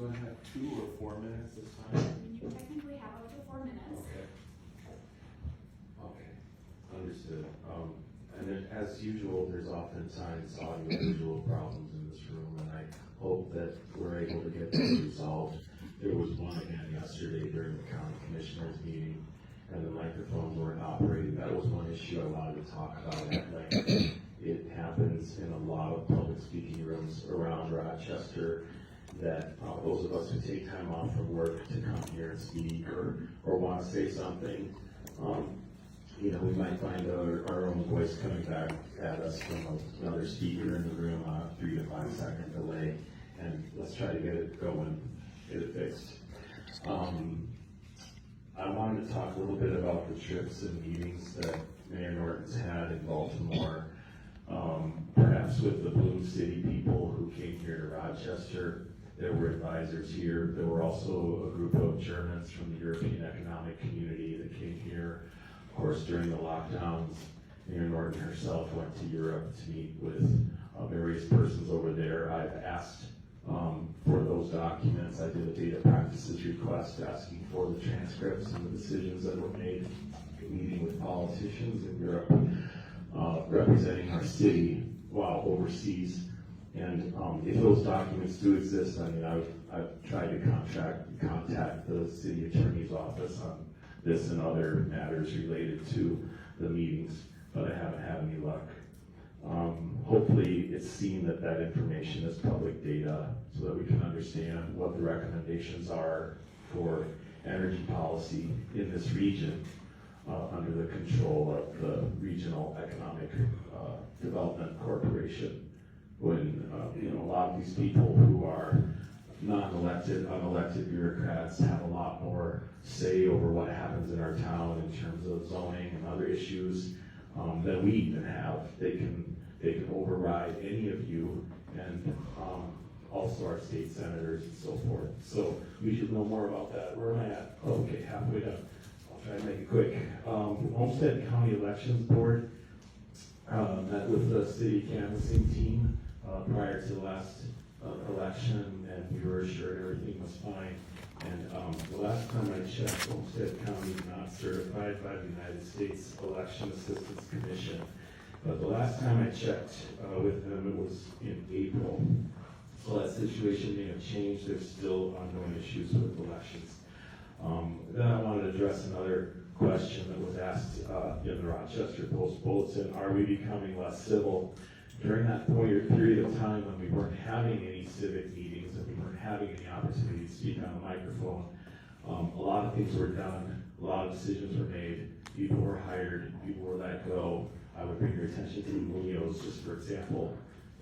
going to have 2 or 4 minutes this time? You technically have up to 4 minutes. Okay. Okay, understood. And then, as usual, there's oftentimes audio-visual problems in this room, and I hope that we're able to get those resolved. There was one again yesterday during the county commissioners meeting, and the microphones weren't operating. That was one issue I wanted to talk about at length. It happens in a lot of public speaking rooms around Rochester that those of us who take time off from work to come here and speak or want to say something, we might find our own voice coming back at us from another speaker in the room on a 3 to 5 second delay, and let's try to get it going, get it fixed. I wanted to talk a little bit about the trips and meetings that Mayor Norton's had in Baltimore, perhaps with the Bloom City people who came here to Rochester. There were advisors here. There were also a group of Germans from the European Economic Community that came here. Of course, during the lockdowns, Mayor Norton herself went to Europe to meet with various persons over there. I've asked for those documents. I did a data practices request asking for the transcripts and the decisions that were made, meeting with politicians in Europe, representing our city while overseas. And if those documents do exist, I mean, I've tried to contact the city attorney's office on this and other matters related to the meetings, but I haven't had any luck. Hopefully it's seen that information is public data so that we can understand what the recommendations are for energy policy in this region under the control of the Regional Economic Development Corporation. When a lot of these people who are non-elected, unelected bureaucrats have a lot more say over what happens in our town in terms of zoning and other issues than we even have. They can override any of you, and also our state senators and so forth. So we should know more about that. Where am I at? Oh, okay, halfway done. I'll try to make it quick. Homestead County Elections Board met with the city canvassing team prior to the last election, and we were assured everything was fine. And the last time I checked, Homestead County is not certified by the United States Election Assistance Commission. But the last time I checked with them, it was in April. So that situation may have changed. There's still ongoing issues with elections. Then I wanted to address another question that was asked in the Rochester Post Bulletin. Are we becoming less civil? During that period of time when we weren't having any civic meetings and we weren't having any opportunity to speak on a microphone, a lot of things were done, a lot of decisions were made, people were hired, people were let go. I would bring your attention to Munoz, just for example,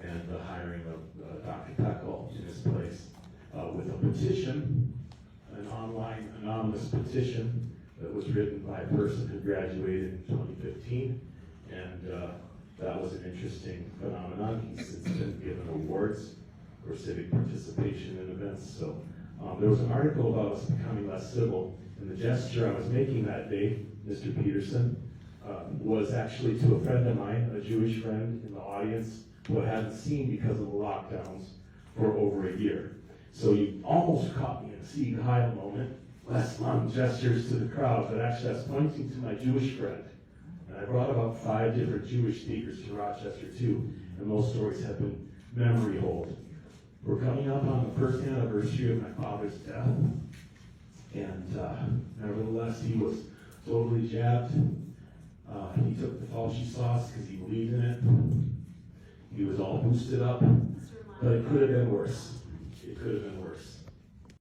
and the hiring of Dr. Peckel in his place with a petition, an online anonymous petition that was written by a person who graduated in 2015, and that was an interesting phenomenon. He's since been given awards for civic participation in events. So there was an article about us becoming less civil, and the gesture I was making that day, Mr. Peterson, was actually to a friend of mine, a Jewish friend in the audience, who I hadn't seen because of the lockdowns for over a year. So you almost caught me in a Sieg Heil moment. Wes Lund gestures to the crowd, but actually I was pointing to my Jewish friend. And I brought about 5 different Jewish speakers to Rochester too, and those stories have been memory hold. We're coming up on the first anniversary of my father's death, and nevertheless he was totally jabbed. He took the Fauci sauce because he believed in it. He was all boosted up, but it could have been worse. It could have been worse.